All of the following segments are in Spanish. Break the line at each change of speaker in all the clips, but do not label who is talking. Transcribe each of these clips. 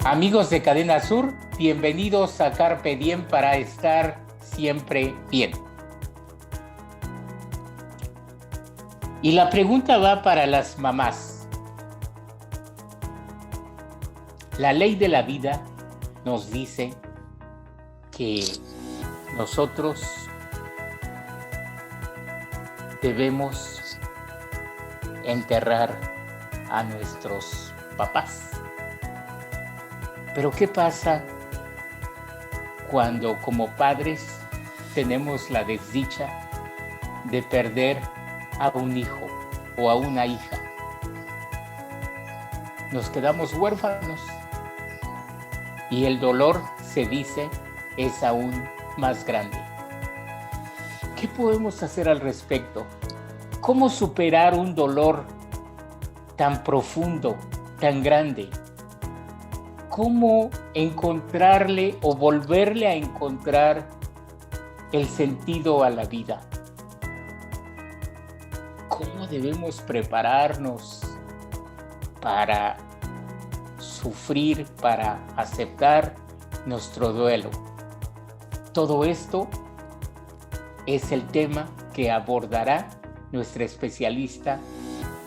Amigos de Cadena Sur, bienvenidos a Carpe Diem para estar siempre bien. Y la pregunta va para las mamás. La ley de la vida nos dice que nosotros debemos enterrar a nuestros papás. Pero ¿qué pasa cuando como padres tenemos la desdicha de perder a un hijo o a una hija? Nos quedamos huérfanos y el dolor, se dice, es aún más grande. ¿Qué podemos hacer al respecto? ¿Cómo superar un dolor tan profundo, tan grande? ¿Cómo encontrarle o volverle a encontrar el sentido a la vida? ¿Cómo debemos prepararnos para sufrir, para aceptar nuestro duelo? Todo esto es el tema que abordará nuestra especialista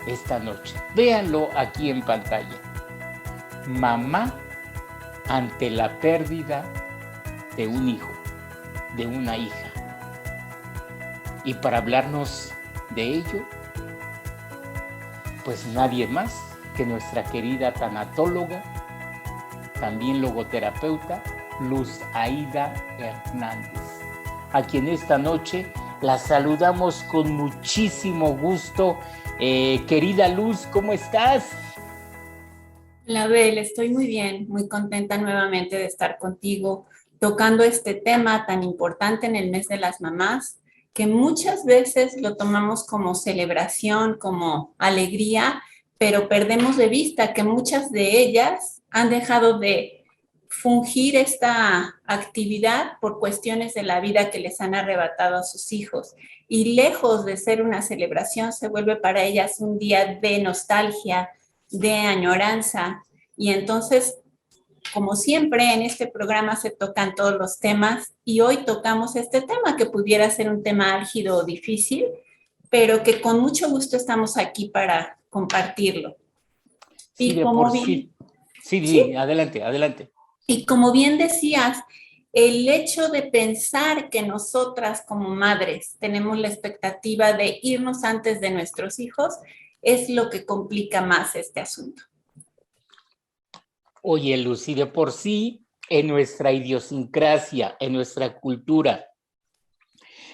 esta noche. Véanlo aquí en pantalla. Mamá ante la pérdida de un hijo, de una hija. Y para hablarnos de ello, pues nadie más que nuestra querida tanatóloga, también logoterapeuta, Luz Aida Hernández, a quien esta noche la saludamos con muchísimo gusto. Querida Luz, ¿cómo estás?
La Bel, estoy muy bien, muy contenta nuevamente de estar contigo tocando este tema tan importante en el mes de las mamás, que muchas veces lo tomamos como celebración, como alegría, pero perdemos de vista que muchas de ellas han dejado de fungir esta actividad por cuestiones de la vida que les han arrebatado a sus hijos. Y lejos de ser una celebración, se vuelve para ellas un día de nostalgia, de añoranza. Y entonces, como siempre, en este programa se tocan todos los temas y hoy tocamos este tema que pudiera ser un tema álgido o difícil, pero que con mucho gusto estamos aquí para compartirlo.
Sí,
Y
de
como
por
bien,
sí. Sí,
sí,
sí, adelante, adelante.
y como bien decías, el hecho de pensar que nosotras como madres tenemos la expectativa de irnos antes de nuestros hijos es lo que complica más este asunto.
Oye, Luz, y de por sí, en nuestra idiosincrasia, en nuestra cultura,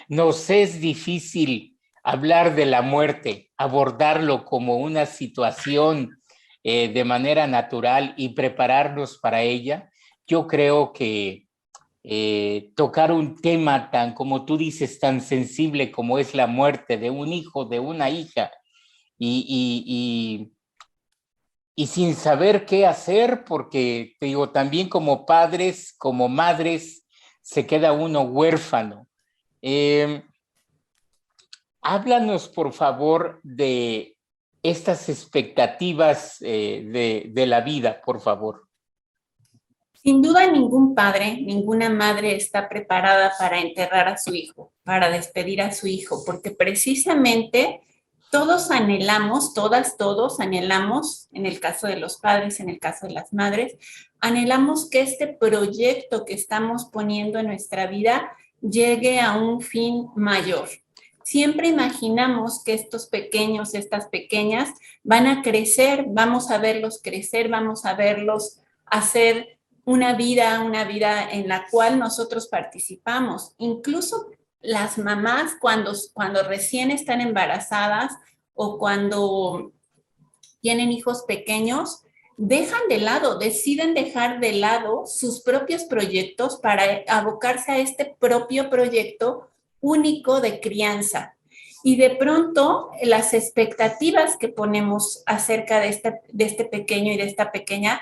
nos es difícil hablar de la muerte, abordarlo como una situación de manera natural y prepararnos para ella. Yo creo que tocar un tema tan, como tú dices, tan sensible como es la muerte de un hijo, de una hija, y, y sin saber qué hacer, porque te digo, también como padres, como madres, se queda uno huérfano. Eh, Háblanos, por favor, de estas expectativas de la vida, por favor.
Sin duda, ningún padre, ninguna madre está preparada para enterrar a su hijo, para despedir a su hijo, porque precisamente todos anhelamos, todas, todos anhelamos, en el caso de los padres, en el caso de las madres, anhelamos que este proyecto que estamos poniendo en nuestra vida llegue a un fin mayor. Siempre imaginamos que estos pequeños, estas pequeñas, van a crecer, vamos a verlos crecer, vamos a verlos hacer una vida en la cual nosotros participamos. Incluso las mamás cuando recién están embarazadas o cuando tienen hijos pequeños, dejan de lado, deciden dejar de lado sus propios proyectos para abocarse a este propio proyecto único de crianza. Y de pronto las expectativas que ponemos acerca de este pequeño y de esta pequeña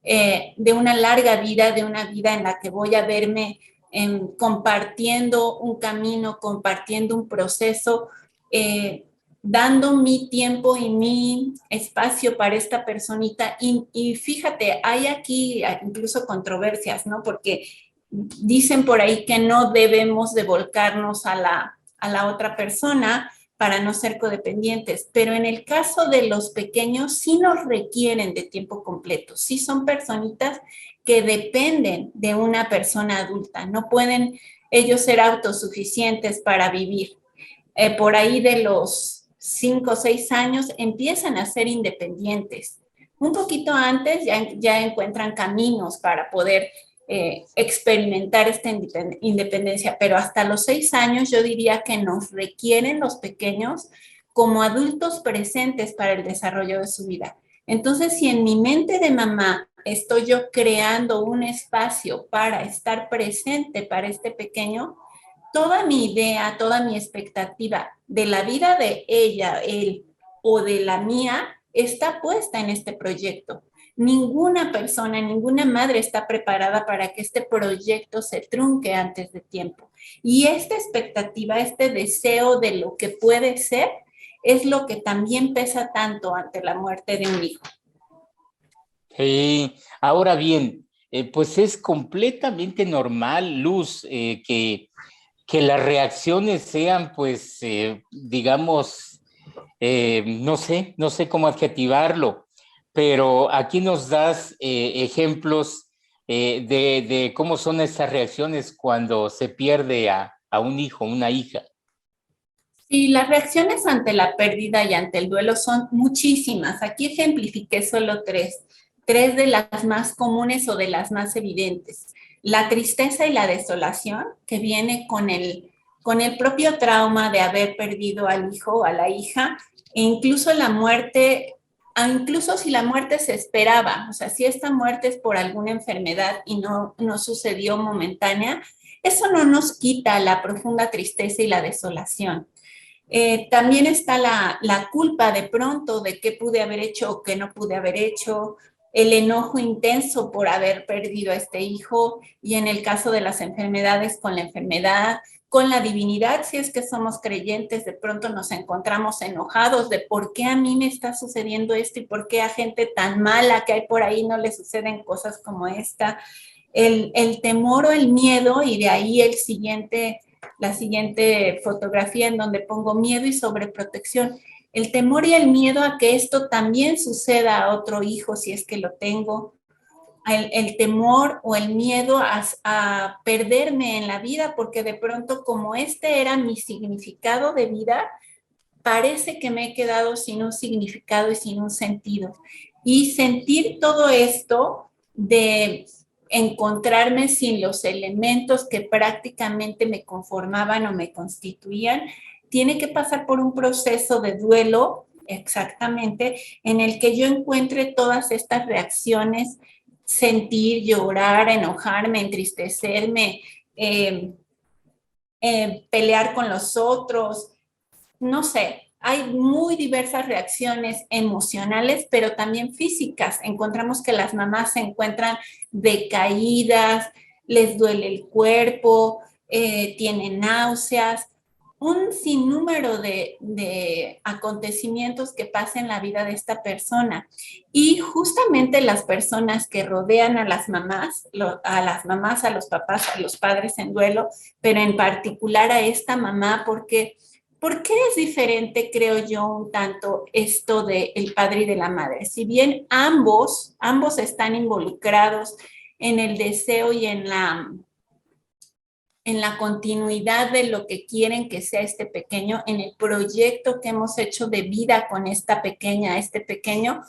de una larga vida, de una vida en la que voy a verme compartiendo un camino, compartiendo un proceso, dando mi tiempo y mi espacio para esta personita. Y fíjate, hay aquí incluso controversias, ¿no? Porque dicen por ahí que no debemos de volcarnos a la otra persona para no ser codependientes, pero en el caso de los pequeños sí nos requieren de tiempo completo, sí son personitas que dependen de una persona adulta, no pueden ellos ser autosuficientes para vivir. Por ahí de los 5 o 6 años empiezan a ser independientes. Un poquito antes ya encuentran caminos para poder experimentar esta independencia, pero hasta los 6 años yo diría que nos requieren los pequeños como adultos presentes para el desarrollo de su vida. Entonces, si en mi mente de mamá estoy yo creando un espacio para estar presente para este pequeño, toda mi idea, toda mi expectativa de la vida de ella, él o de la mía está puesta en este proyecto. Ninguna persona, ninguna madre está preparada para que este proyecto se trunque antes de tiempo. Y esta expectativa, este deseo de lo que puede ser, es lo que también pesa tanto ante la muerte de un hijo.
Ahora bien, pues es completamente normal, Luz, que las reacciones sean, pues, digamos, no sé cómo adjetivarlo, pero aquí nos das ejemplos de cómo son estas reacciones cuando se pierde a un hijo, una hija.
Sí, las reacciones ante la pérdida y ante el duelo son muchísimas. Aquí ejemplifiqué solo tres de las más comunes o de las más evidentes. La tristeza y la desolación que viene con el propio trauma de haber perdido al hijo o a la hija, e incluso la muerte, incluso si la muerte se esperaba, o sea, si esta muerte es por alguna enfermedad y no sucedió momentánea, eso no nos quita la profunda tristeza y la desolación. También está la culpa de pronto de qué pude haber hecho o qué no pude haber hecho, el enojo intenso por haber perdido a este hijo y en el caso de las enfermedades con la enfermedad, con la divinidad, si es que somos creyentes, de pronto nos encontramos enojados de por qué a mí me está sucediendo esto y por qué a gente tan mala que hay por ahí no le suceden cosas como esta. El temor o el miedo y de ahí la siguiente fotografía en donde pongo miedo y sobreprotección. El temor y el miedo a que esto también suceda a otro hijo si es que lo tengo. El temor o el miedo a perderme en la vida porque de pronto como este era mi significado de vida, parece que me he quedado sin un significado y sin un sentido. Y sentir todo esto de encontrarme sin los elementos que prácticamente me conformaban o me constituían, tiene que pasar por un proceso de duelo, exactamente, en el que yo encuentre todas estas reacciones, sentir, llorar, enojarme, entristecerme, pelear con los otros, no sé, hay muy diversas reacciones emocionales, pero también físicas. Encontramos que las mamás se encuentran decaídas, les duele el cuerpo, tienen náuseas, un sinnúmero de acontecimientos que pasan en la vida de esta persona. Y justamente las personas que rodean a las mamás, a los papás, a los padres en duelo, pero en particular a esta mamá, porque ¿por qué es diferente, creo yo, un tanto esto del padre y de la madre? Si bien ambos están involucrados en el deseo y en la continuidad de lo que quieren que sea este pequeño, en el proyecto que hemos hecho de vida con esta pequeña, este pequeño,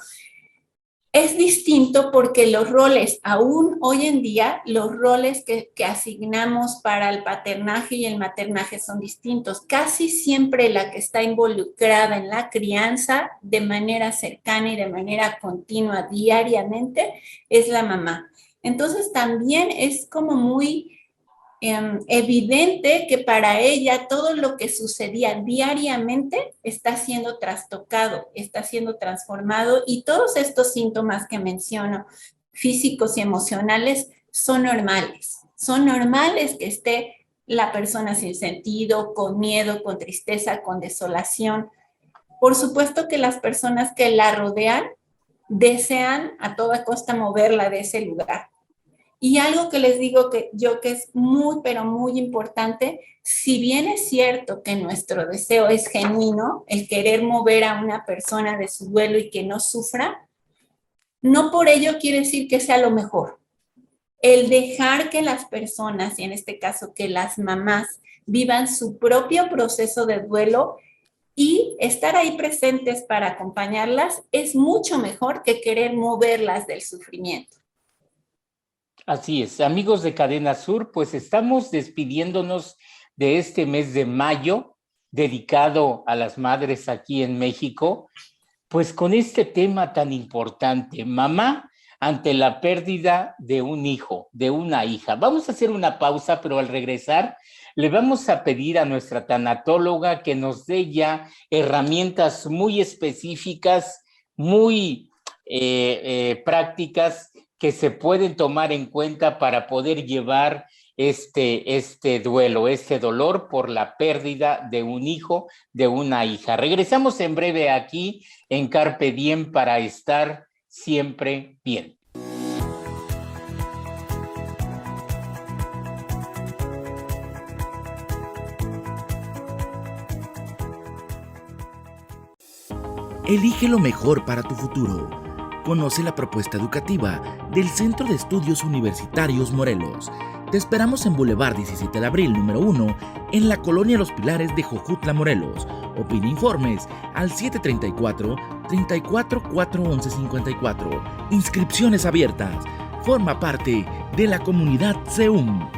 es distinto porque los roles, aún hoy en día, los roles que asignamos para el paternaje y el maternaje son distintos. Casi siempre la que está involucrada en la crianza de manera cercana y de manera continua, diariamente, es la mamá. Entonces también es como muy evidente que para ella todo lo que sucedía diariamente está siendo trastocado, está siendo transformado y todos estos síntomas que menciono, físicos y emocionales, son normales. Son normales que esté la persona sin sentido, con miedo, con tristeza, con desolación, Por supuesto que las personas que la rodean desean a toda costa moverla de ese lugar. Y algo que les digo que es muy, pero muy importante, si bien es cierto que nuestro deseo es genuino, el querer mover a una persona de su duelo y que no sufra, no por ello quiere decir que sea lo mejor. El dejar que las personas, y en este caso que las mamás, vivan su propio proceso de duelo y estar ahí presentes para acompañarlas es mucho mejor que querer moverlas del sufrimiento.
Así es, amigos de Cadena Sur, pues estamos despidiéndonos de este mes de mayo dedicado a las madres aquí en México, pues con este tema tan importante, mamá ante la pérdida de un hijo, de una hija. Vamos a hacer una pausa, pero al regresar le vamos a pedir a nuestra tanatóloga que nos dé ya herramientas muy específicas, muy prácticas, que se pueden tomar en cuenta para poder llevar este duelo, este dolor por la pérdida de un hijo, de una hija. Regresamos en breve aquí en Carpe Diem para estar siempre bien.
Elige lo mejor para tu futuro. Conoce la propuesta educativa del Centro de Estudios Universitarios Morelos. Te esperamos en Boulevard 17 de Abril, número 1, en la Colonia Los Pilares de Jojutla, Morelos. O pide informes al 734-34-411-54. Inscripciones abiertas. Forma parte de la comunidad CEUM.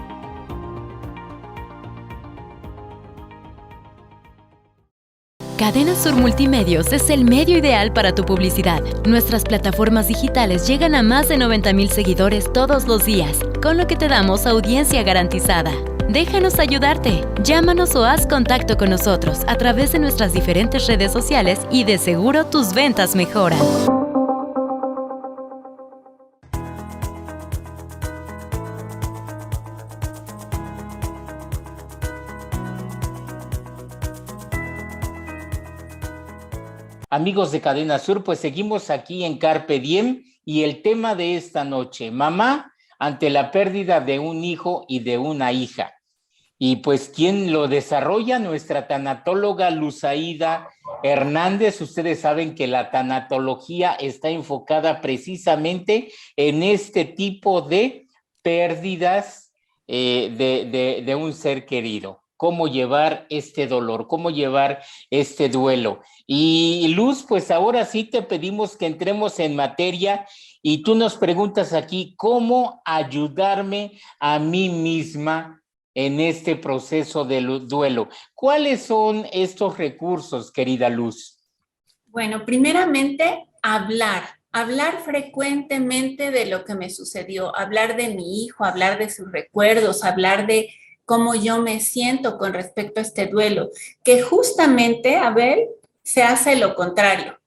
Cadena Sur Multimedios es el medio ideal para tu publicidad. Nuestras plataformas digitales llegan a más de 90,000 seguidores todos los días, con lo que te damos audiencia garantizada. Déjanos ayudarte. Llámanos o haz contacto con nosotros a través de nuestras diferentes redes sociales y de seguro tus ventas mejoran.
Amigos de Cadena Sur, pues seguimos aquí en Carpe Diem y el tema de esta noche, mamá ante la pérdida de un hijo y de una hija. Y pues quien lo desarrolla, nuestra tanatóloga Luzaida Hernández. Ustedes saben que la tanatología está enfocada precisamente en este tipo de pérdidas de un ser querido. Cómo llevar este dolor, cómo llevar este duelo. Y Luz, pues ahora sí te pedimos que entremos en materia y tú nos preguntas aquí cómo ayudarme a mí misma en este proceso de duelo. ¿Cuáles son estos recursos, querida Luz?
Bueno, primeramente, hablar frecuentemente de lo que me sucedió, hablar de mi hijo, hablar de sus recuerdos, hablar de cómo yo me siento con respecto a este duelo, que justamente, Abel, se hace lo contrario.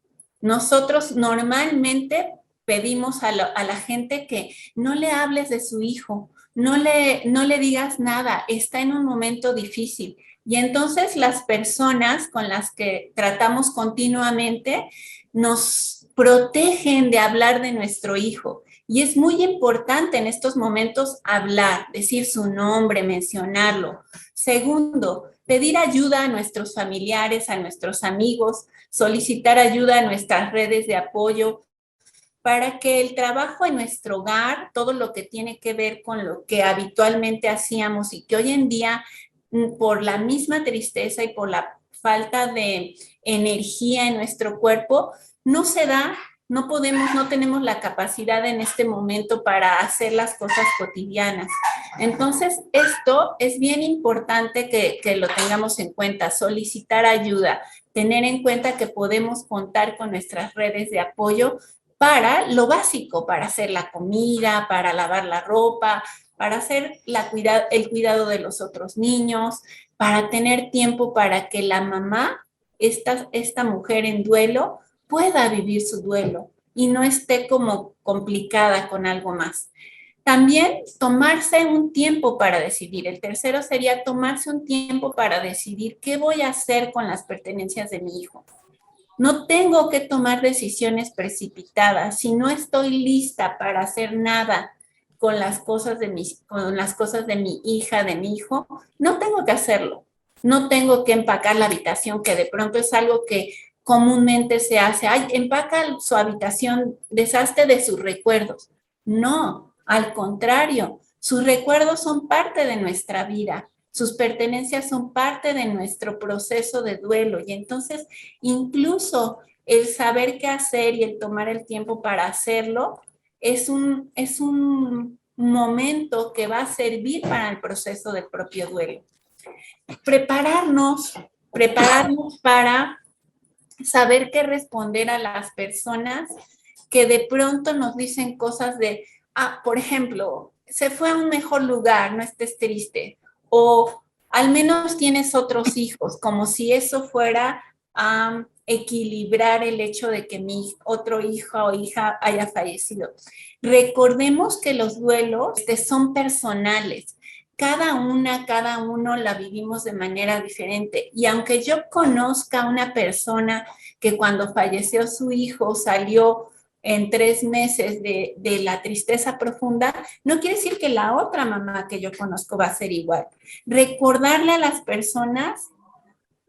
Nosotros normalmente pedimos a la gente que no le hables de su hijo, no le digas nada, está en un momento difícil. Y entonces las personas con las que tratamos continuamente nos protegen de hablar de nuestro hijo. Y es muy importante en estos momentos hablar, decir su nombre, mencionarlo. Segundo, pedir ayuda a nuestros familiares, a nuestros amigos, solicitar ayuda a nuestras redes de apoyo para que el trabajo en nuestro hogar, todo lo que tiene que ver con lo que habitualmente hacíamos y que hoy en día, por la misma tristeza y por la falta de energía en nuestro cuerpo, no se da. No tenemos la capacidad en este momento para hacer las cosas cotidianas. Entonces, esto es bien importante que lo tengamos en cuenta, solicitar ayuda, tener en cuenta que podemos contar con nuestras redes de apoyo para lo básico, para hacer la comida, para lavar la ropa, para hacer el cuidado de los otros niños, para tener tiempo para que la mamá, esta mujer en duelo, pueda vivir su duelo y no esté como complicada con algo más. También tomarse un tiempo para decidir. El tercero sería tomarse un tiempo para decidir qué voy a hacer con las pertenencias de mi hijo. No tengo que tomar decisiones precipitadas. Si no estoy lista para hacer nada con las cosas con las cosas de mi hija, de mi hijo, no tengo que hacerlo. No tengo que empacar la habitación, que de pronto es algo que comúnmente se hace. Ay, empaca su habitación, deshazte de sus recuerdos. No, al contrario, sus recuerdos son parte de nuestra vida. Sus pertenencias son parte de nuestro proceso de duelo y entonces incluso el saber qué hacer y el tomar el tiempo para hacerlo es un momento que va a servir para el proceso del propio duelo. Prepararnos para saber qué responder a las personas que de pronto nos dicen cosas de, por ejemplo, se fue a un mejor lugar, no estés triste, o al menos tienes otros hijos, como si eso fuera a equilibrar el hecho de que mi otro hijo o hija haya fallecido. Recordemos que los duelos son personales. Cada uno la vivimos de manera diferente. Y aunque yo conozca a una persona que cuando falleció su hijo salió en 3 meses de la tristeza profunda, no quiere decir que la otra mamá que yo conozco va a ser igual. Recordarle a las personas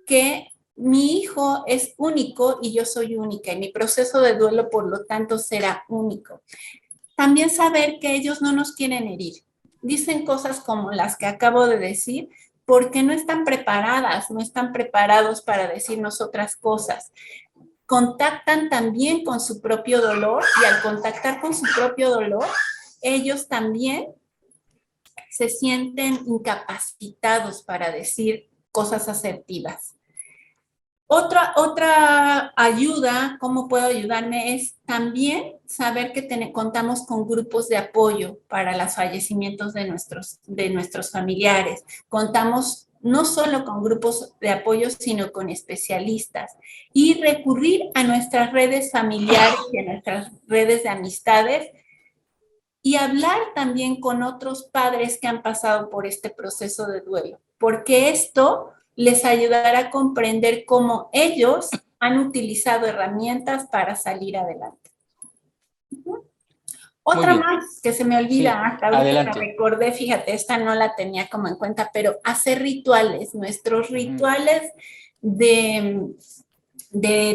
que mi hijo es único y yo soy única y mi proceso de duelo, por lo tanto, será único. También saber que ellos no nos quieren herir. Dicen cosas como las que acabo de decir porque no están preparadas, no están preparados para decirnos otras cosas. Contactan también con su propio dolor y al contactar con su propio dolor, ellos también se sienten incapacitados para decir cosas asertivas. Otra ayuda, ¿cómo puedo ayudarme? Es también saber que contamos con grupos de apoyo para los fallecimientos de nuestros familiares. Contamos no solo con grupos de apoyo, sino con especialistas. Y recurrir a nuestras redes familiares y a nuestras redes de amistades y hablar también con otros padres que han pasado por este proceso de duelo, porque esto les ayudará a comprender cómo ellos han utilizado herramientas para salir adelante. Otra más que se me olvida, sí, hasta ahorita me recordé, fíjate, esta no la tenía como en cuenta, pero hacer rituales, nuestros rituales de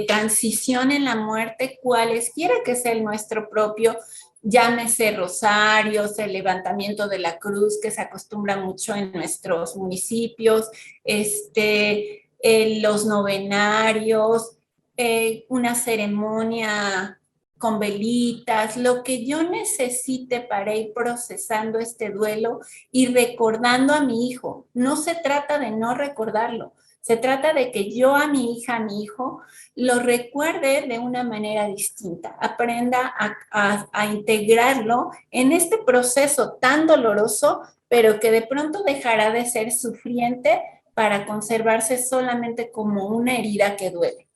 transición en la muerte, cualesquiera que sea el nuestro propio, llámese rosarios, el levantamiento de la cruz, que se acostumbra mucho en nuestros municipios, los novenarios, una ceremonia con velitas, lo que yo necesite para ir procesando este duelo y recordando a mi hijo. No se trata de no recordarlo, se trata de que yo a mi hija, a mi hijo, lo recuerde de una manera distinta, aprenda a integrarlo en este proceso tan doloroso, pero que de pronto dejará de ser sufriente para conservarse solamente como una herida que duele.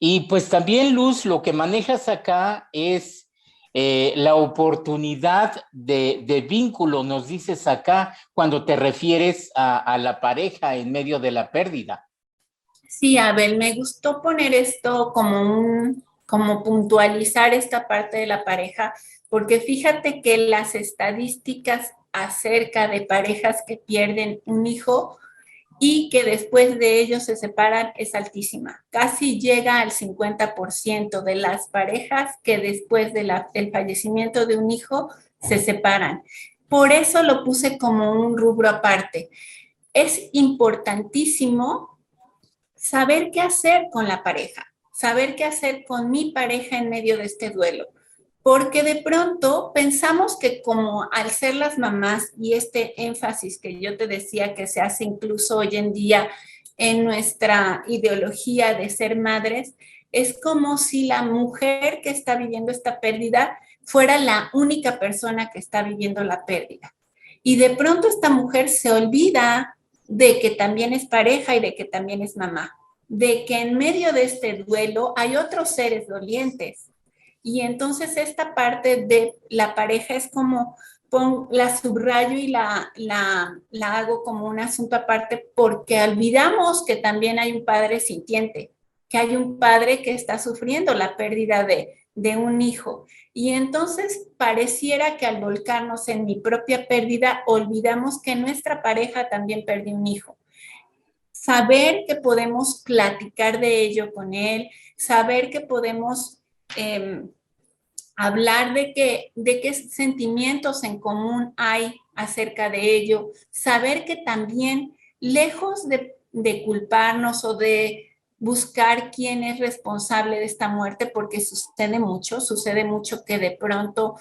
Y pues también, Luz, lo que manejas acá es la oportunidad de vínculo, nos dices acá, cuando te refieres a la pareja en medio de la pérdida.
Sí, Abel, me gustó poner esto como puntualizar esta parte de la pareja, porque fíjate que las estadísticas acerca de parejas que pierden un hijo y que después de ellos se separan es altísima. Casi llega al 50% de las parejas que después del fallecimiento de un hijo se separan. Por eso lo puse como un rubro aparte. Es importantísimo saber qué hacer con la pareja, saber qué hacer con mi pareja en medio de este duelo. Porque de pronto pensamos que como al ser las mamás y este énfasis que yo te decía que se hace incluso hoy en día en nuestra ideología de ser madres, es como si la mujer que está viviendo esta pérdida fuera la única persona que está viviendo la pérdida. Y de pronto esta mujer se olvida de que también es pareja y de que también es mamá, de que en medio de este duelo hay otros seres dolientes. Y entonces esta parte de la pareja es como, la subrayo y la hago como un asunto aparte porque olvidamos que también hay un padre sintiente que hay un padre que está sufriendo la pérdida de un hijo. Y entonces pareciera que al volcarnos en mi propia pérdida, olvidamos que nuestra pareja también perdió un hijo. Saber que podemos platicar de ello con él, saber que podemos hablar de qué sentimientos en común hay acerca de ello, saber que también, lejos de culparnos o de buscar quién es responsable de esta muerte, porque sucede mucho que de pronto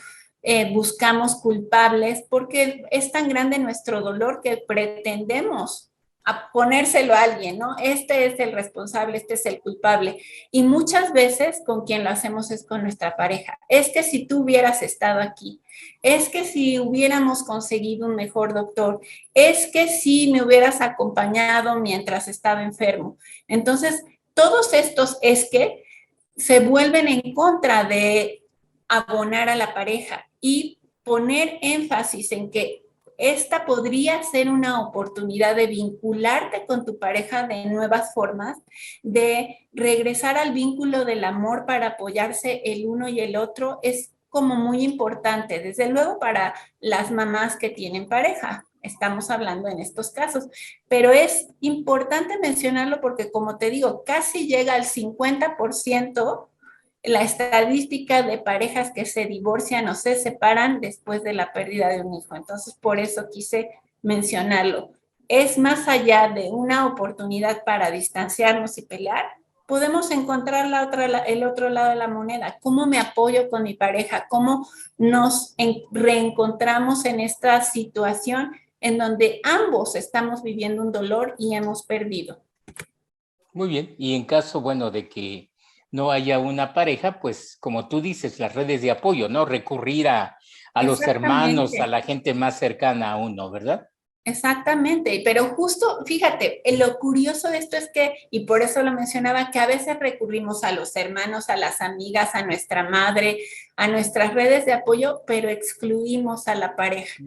buscamos culpables, porque es tan grande nuestro dolor que pretendemos a ponérselo a alguien, ¿no? Este es el responsable, este es el culpable. Y muchas veces con quien lo hacemos es con nuestra pareja. Es que si tú hubieras estado aquí, es que si hubiéramos conseguido un mejor doctor, es que si me hubieras acompañado mientras estaba enfermo. Entonces, todos estos es que se vuelven en contra de abonar a la pareja y poner énfasis en que esta podría ser una oportunidad de vincularte con tu pareja de nuevas formas, de regresar al vínculo del amor para apoyarse el uno y el otro, es como muy importante, desde luego para las mamás que tienen pareja. Estamos hablando en estos casos, pero es importante mencionarlo porque, como te digo, casi llega al 50% la estadística de parejas que se divorcian o se separan después de la pérdida de un hijo. Entonces, por eso quise mencionarlo. Es más allá de una oportunidad para distanciarnos y pelear, podemos encontrar el otro lado de la moneda. ¿Cómo me apoyo con mi pareja? ¿Cómo nos reencontramos en esta situación en donde ambos estamos viviendo un dolor y hemos perdido?
Muy bien, y en caso, bueno, de que no haya una pareja, pues como tú dices, las redes de apoyo, ¿no? Recurrir a los hermanos, a la gente más cercana a uno, ¿verdad?
Exactamente, pero justo, fíjate, lo curioso de esto es que, y por eso lo mencionaba, que a veces recurrimos a los hermanos, a las amigas, a nuestra madre, a nuestras redes de apoyo, pero excluimos a la pareja.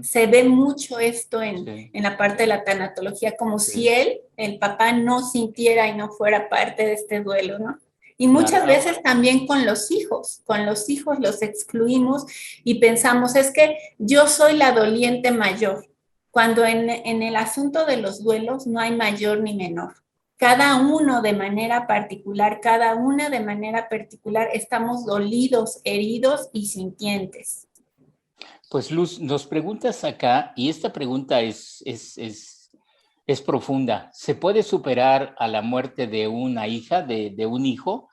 Se ve mucho esto en la parte de la tanatología, como si el papá, no sintiera y no fuera parte de este duelo, ¿no? Y muchas veces también con los hijos los excluimos y pensamos, es que yo soy la doliente mayor, cuando en el asunto de los duelos no hay mayor ni menor. Cada uno de manera particular, cada una de manera particular, estamos dolidos, heridos y sintientes.
Pues Luz, nos preguntas acá, y esta pregunta es profunda. ¿Se puede superar a la muerte de una hija, de un hijo?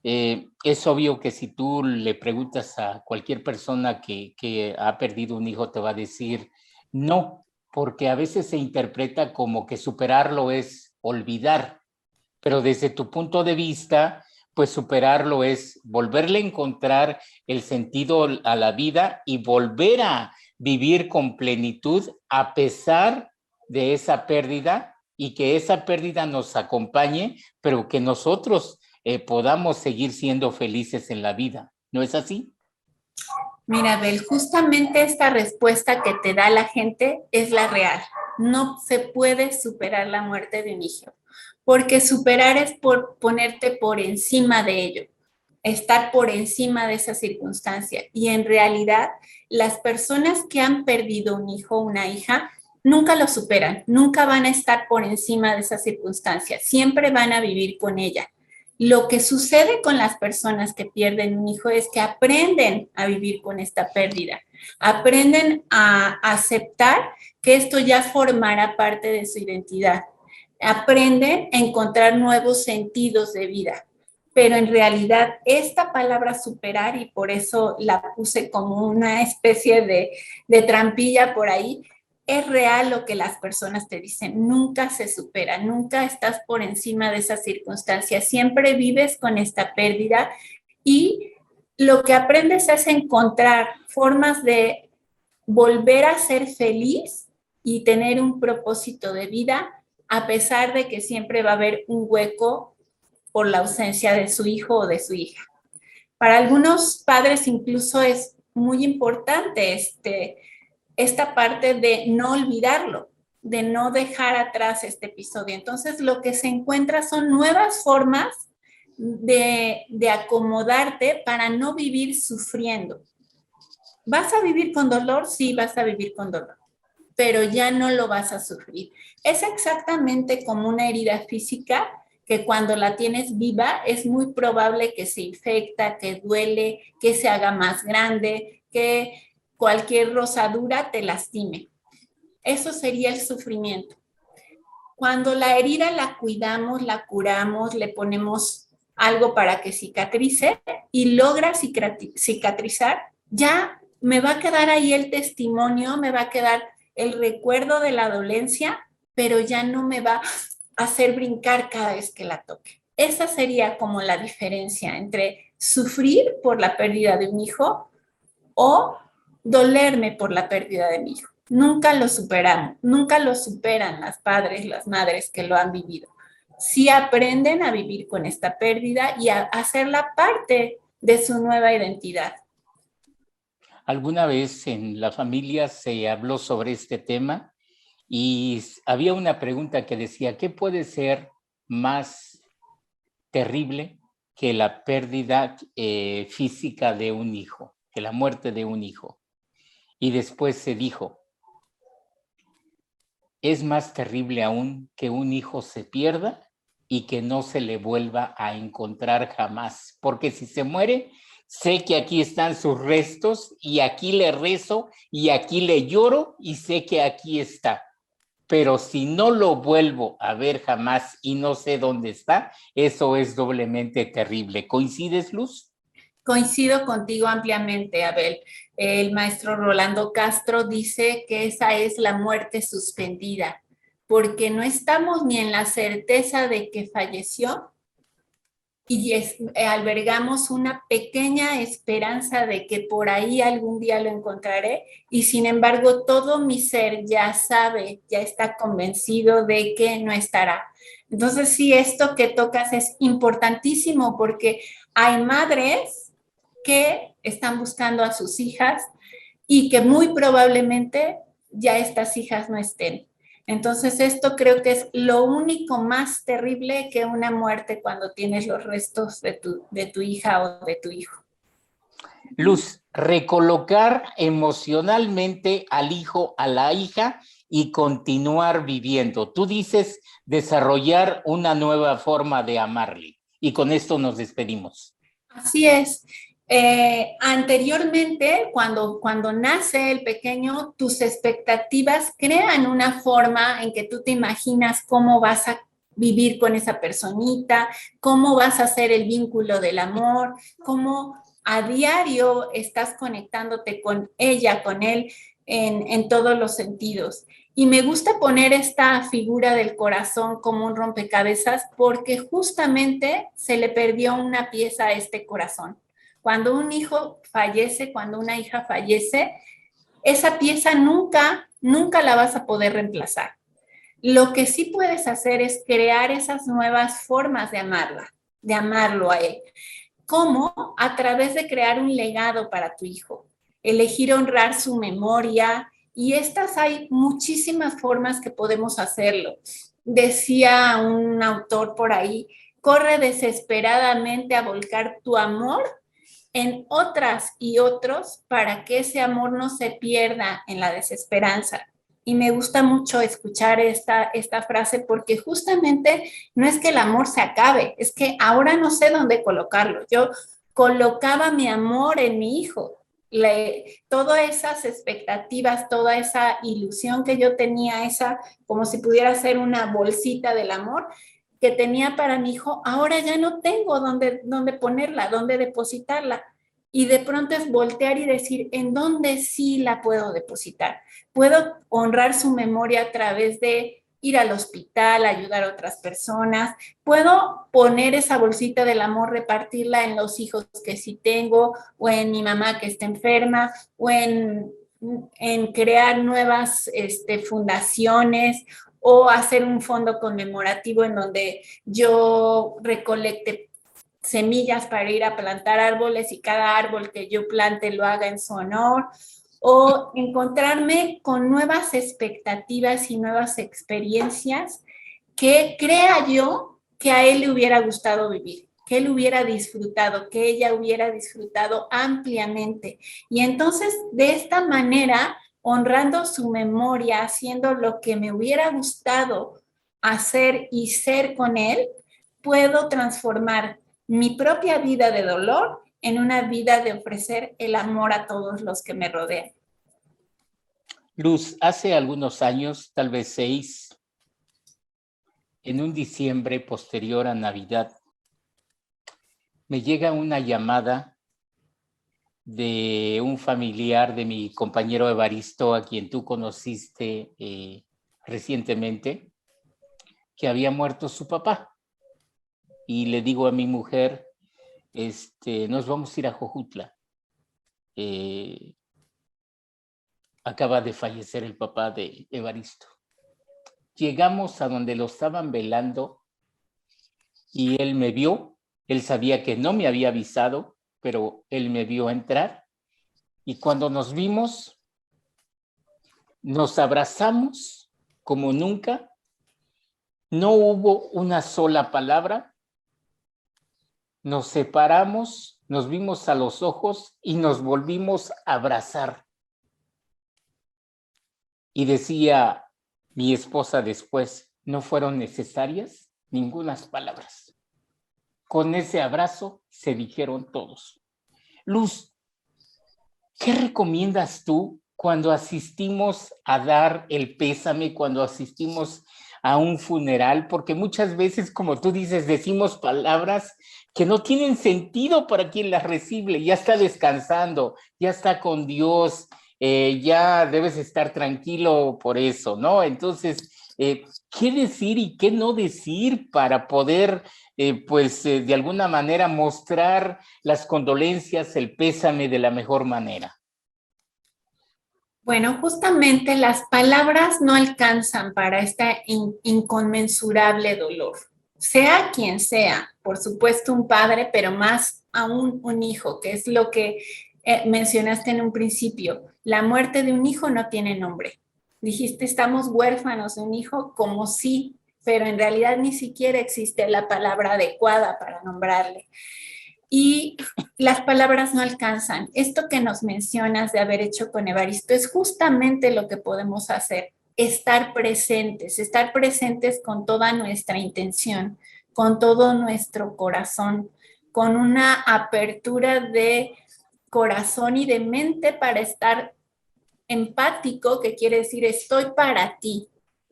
Es obvio que si tú le preguntas a cualquier persona que ha perdido un hijo, te va a decir no, porque a veces se interpreta como que superarlo es olvidar, pero desde tu punto de vista, pues superarlo es volverle a encontrar el sentido a la vida y volver a vivir con plenitud a pesar de esa pérdida, y que esa pérdida nos acompañe, pero que nosotros podamos seguir siendo felices en la vida. ¿No es así?
Mira, Bel, justamente esta respuesta que te da la gente es la real. No se puede superar la muerte de un hijo, porque superar es por ponerte por encima de ello, estar por encima de esa circunstancia. Y en realidad, las personas que han perdido un hijo o una hija nunca lo superan, nunca van a estar por encima de esa circunstancia, siempre van a vivir con ella. Lo que sucede con las personas que pierden un hijo es que aprenden a vivir con esta pérdida, aprenden a aceptar que esto ya formará parte de su identidad, aprenden a encontrar nuevos sentidos de vida. Pero en realidad esta palabra superar, y por eso la puse como una especie de trampilla por ahí, es real lo que las personas te dicen, nunca se supera, nunca estás por encima de esa circunstancia, siempre vives con esta pérdida y lo que aprendes es encontrar formas de volver a ser feliz y tener un propósito de vida, a pesar de que siempre va a haber un hueco por la ausencia de su hijo o de su hija. Para algunos padres incluso es muy importante esta parte de no olvidarlo, de no dejar atrás este episodio. Entonces, lo que se encuentra son nuevas formas de acomodarte para no vivir sufriendo. ¿Vas a vivir con dolor? Sí, vas a vivir con dolor, pero ya no lo vas a sufrir. Es exactamente como una herida física que cuando la tienes viva es muy probable que se infecta, que duele, que se haga más grande, que cualquier rosadura te lastime. Eso sería el sufrimiento. Cuando la herida la cuidamos, la curamos, le ponemos algo para que cicatrice y logra cicatrizar, ya me va a quedar ahí el testimonio, me va a quedar el recuerdo de la dolencia, pero ya no me va a hacer brincar cada vez que la toque. Esa sería como la diferencia entre sufrir por la pérdida de un hijo o dolerme por la pérdida de mi hijo. Nunca lo superamos, nunca lo superan las padres, las madres que lo han vivido. Sí aprenden a vivir con esta pérdida y a hacerla parte de su nueva identidad.
Alguna vez en la familia se habló sobre este tema y había una pregunta que decía, ¿qué puede ser más terrible que la pérdida física de un hijo, que la muerte de un hijo? Y después se dijo, es más terrible aún que un hijo se pierda y que no se le vuelva a encontrar jamás, porque si se muere, sé que aquí están sus restos y aquí le rezo y aquí le lloro y sé que aquí está. Pero si no lo vuelvo a ver jamás y no sé dónde está, eso es doblemente terrible. ¿Coincides, Luz?
Coincido contigo ampliamente, Abel. El maestro Rolando Castro dice que esa es la muerte suspendida, porque no estamos ni en la certeza de que falleció y albergamos una pequeña esperanza de que por ahí algún día lo encontraré y sin embargo todo mi ser ya sabe, ya está convencido de que no estará. Entonces sí, esto que tocas es importantísimo porque hay madres que están buscando a sus hijas y que muy probablemente ya estas hijas no estén. Entonces, esto creo que es lo único más terrible que una muerte cuando tienes los restos de tu hija o de tu hijo.
Luz, recolocar emocionalmente al hijo, a la hija y continuar viviendo. Tú dices desarrollar una nueva forma de amarle. Y con esto nos despedimos.
Así es. Anteriormente, cuando nace el pequeño, tus expectativas crean una forma en que tú te imaginas cómo vas a vivir con esa personita, cómo vas a hacer el vínculo del amor, cómo a diario estás conectándote con ella, con él, en todos los sentidos. Y me gusta poner esta figura del corazón como un rompecabezas porque justamente se le perdió una pieza a este corazón. Cuando un hijo fallece, cuando una hija fallece, esa pieza nunca la vas a poder reemplazar. Lo que sí puedes hacer es crear esas nuevas formas de amarla, de amarlo a él. ¿Cómo? A través de crear un legado para tu hijo, elegir honrar su memoria, y estas hay muchísimas formas que podemos hacerlo. Decía un autor por ahí, corre desesperadamente a volcar tu amor en otras y otros para que ese amor no se pierda en la desesperanza. Y me gusta mucho escuchar esta frase porque justamente no es que el amor se acabe, es que ahora no sé dónde colocarlo. Yo colocaba mi amor en mi hijo. Todas esas expectativas, toda esa ilusión que yo tenía, como si pudiera ser una bolsita del amor que tenía para mi hijo, ahora ya no tengo dónde ponerla, dónde depositarla. Y de pronto es voltear y decir, ¿en dónde sí la puedo depositar? Puedo honrar su memoria a través de ir al hospital, ayudar a otras personas. Puedo poner esa bolsita del amor, repartirla en los hijos que sí tengo, o en mi mamá que está enferma, o en crear nuevas fundaciones, o hacer un fondo conmemorativo en donde yo recolecte semillas para ir a plantar árboles y cada árbol que yo plante lo haga en su honor, o encontrarme con nuevas expectativas y nuevas experiencias que crea yo que a él le hubiera gustado vivir, que él hubiera disfrutado, que ella hubiera disfrutado ampliamente. Y entonces, de esta manera, honrando su memoria, haciendo lo que me hubiera gustado hacer y ser con él, puedo transformar mi propia vida de dolor en una vida de ofrecer el amor a todos los que me rodean.
Luz, hace algunos años, tal vez 6, en un diciembre posterior a Navidad, me llega una llamada de un familiar de mi compañero Evaristo, a quien tú conociste recientemente, que había muerto su papá. Y le digo a mi mujer, nos vamos a ir a Jojutla. Acaba de fallecer el papá de Evaristo. Llegamos a donde lo estaban velando y él me vio. Él sabía que no me había avisado, pero él me vio entrar. Y cuando nos vimos, nos abrazamos como nunca. No hubo una sola palabra. Nos separamos, nos vimos a los ojos y nos volvimos a abrazar. Y decía mi esposa después, no fueron necesarias ninguna palabras. Con ese abrazo se dijeron todos. Luz, ¿qué recomiendas tú cuando asistimos a dar el pésame, cuando asistimos a un funeral? Porque muchas veces, como tú dices, decimos palabras que no tienen sentido para quien las recibe. Ya está descansando, ya está con Dios, ya debes estar tranquilo por eso, ¿no? Entonces, ¿qué decir y qué no decir para poder, de alguna manera mostrar las condolencias, el pésame de la mejor manera?
Bueno, justamente las palabras no alcanzan para este inconmensurable dolor. Sea quien sea, por supuesto un padre, pero más aún un hijo, que es lo que mencionaste en un principio. La muerte de un hijo no tiene nombre. Dijiste, estamos huérfanos de un hijo, como sí, pero en realidad ni siquiera existe la palabra adecuada para nombrarle. Y las palabras no alcanzan. Esto que nos mencionas de haber hecho con Evaristo es justamente lo que podemos hacer, estar presentes con toda nuestra intención, con todo nuestro corazón, con una apertura de corazón y de mente para estar empático, que quiere decir estoy para ti,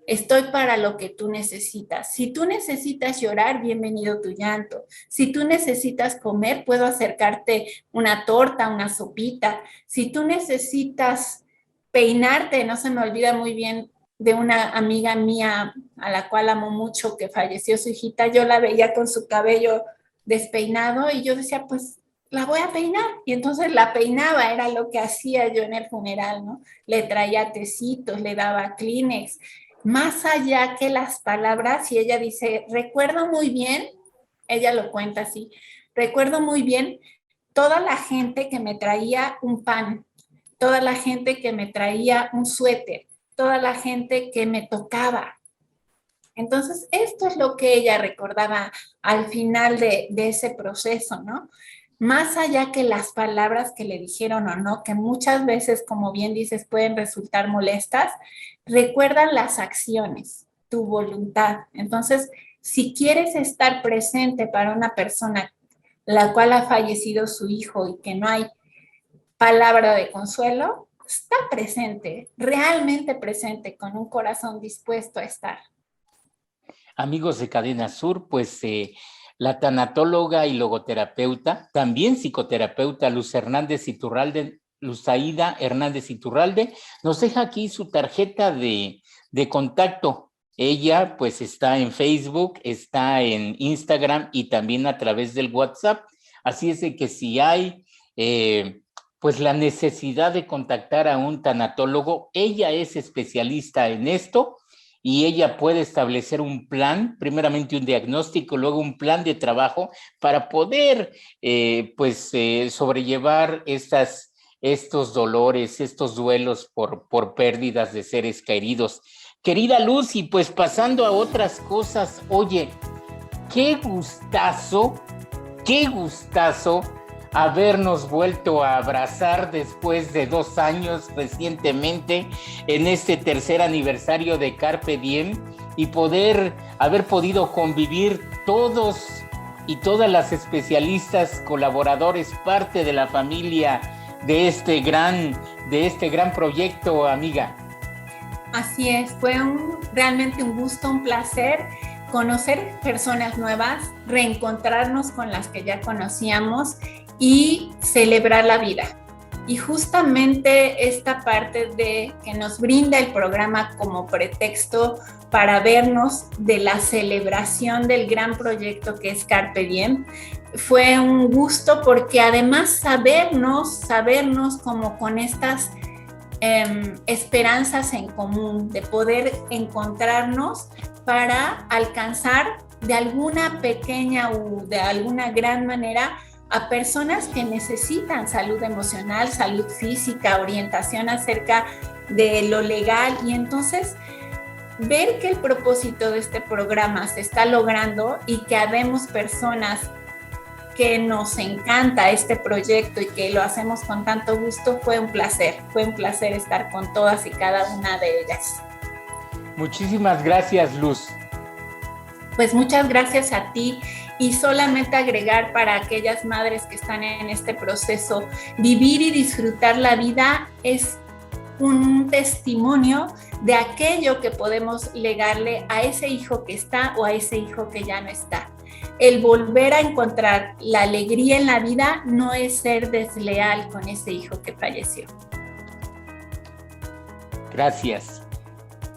estoy para lo que tú necesitas. Si tú necesitas llorar, bienvenido tu llanto. Si tú necesitas comer, puedo acercarte una torta, una sopita. Si tú necesitas peinarte, no se me olvida muy bien de una amiga mía a la cual amo mucho, que falleció su hijita, yo la veía con su cabello despeinado y yo decía, pues la voy a peinar. Y entonces la peinaba, era lo que hacía yo en el funeral, ¿no? Le traía tecitos, le daba Kleenex. Más allá que las palabras, y ella dice, recuerdo muy bien, ella lo cuenta así, recuerdo muy bien toda la gente que me traía un pan, toda la gente que me traía un suéter, toda la gente que me tocaba. Entonces, esto es lo que ella recordaba al final de ese proceso, ¿no? Más allá que las palabras que le dijeron o no, que muchas veces, como bien dices, pueden resultar molestas, recuerdan las acciones, tu voluntad. Entonces, si quieres estar presente para una persona la cual ha fallecido su hijo y que no hay palabra de consuelo, está presente, realmente presente, con un corazón dispuesto a estar.
Amigos de Cadena Sur, pues la tanatóloga y logoterapeuta, también psicoterapeuta Luzaida Hernández Iturralde, nos deja aquí su tarjeta de contacto. Ella pues está en Facebook, está en Instagram y también a través del WhatsApp. Así es de que si hay pues la necesidad de contactar a un tanatólogo, ella es especialista en esto. Y ella puede establecer un plan, primeramente un diagnóstico, luego un plan de trabajo para poder sobrellevar estas estos dolores, estos duelos por pérdidas de seres queridos. Querida Luz, y pues pasando a otras cosas, oye, qué gustazo habernos vuelto a abrazar después de 2 años recientemente en este 3er aniversario de Carpe Diem y haber podido convivir todos y todas las especialistas, colaboradores, parte de la familia de este gran proyecto, amiga.
Así es, fue realmente un gusto, un placer conocer personas nuevas, reencontrarnos con las que ya conocíamos y celebrar la vida. Y justamente esta parte de que nos brinda el programa como pretexto para vernos de la celebración del gran proyecto que es Carpe Diem, fue un gusto porque además sabernos como con estas esperanzas en común, de poder encontrarnos para alcanzar de alguna pequeña o de alguna gran manera a personas que necesitan salud emocional, salud física, orientación acerca de lo legal, y entonces ver que el propósito de este programa se está logrando y que habemos personas que nos encanta este proyecto y que lo hacemos con tanto gusto, fue un placer estar con todas y cada una de ellas.
Muchísimas gracias, Luz.
Pues muchas gracias a ti, y solamente agregar para aquellas madres que están en este proceso, vivir y disfrutar la vida es un testimonio de aquello que podemos legarle a ese hijo que está o a ese hijo que ya no está. El volver a encontrar la alegría en la vida no es ser desleal con ese hijo que falleció.
Gracias.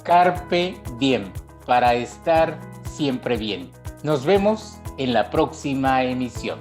Carpe Diem, para estar siempre bien. Nos vemos en la próxima emisión.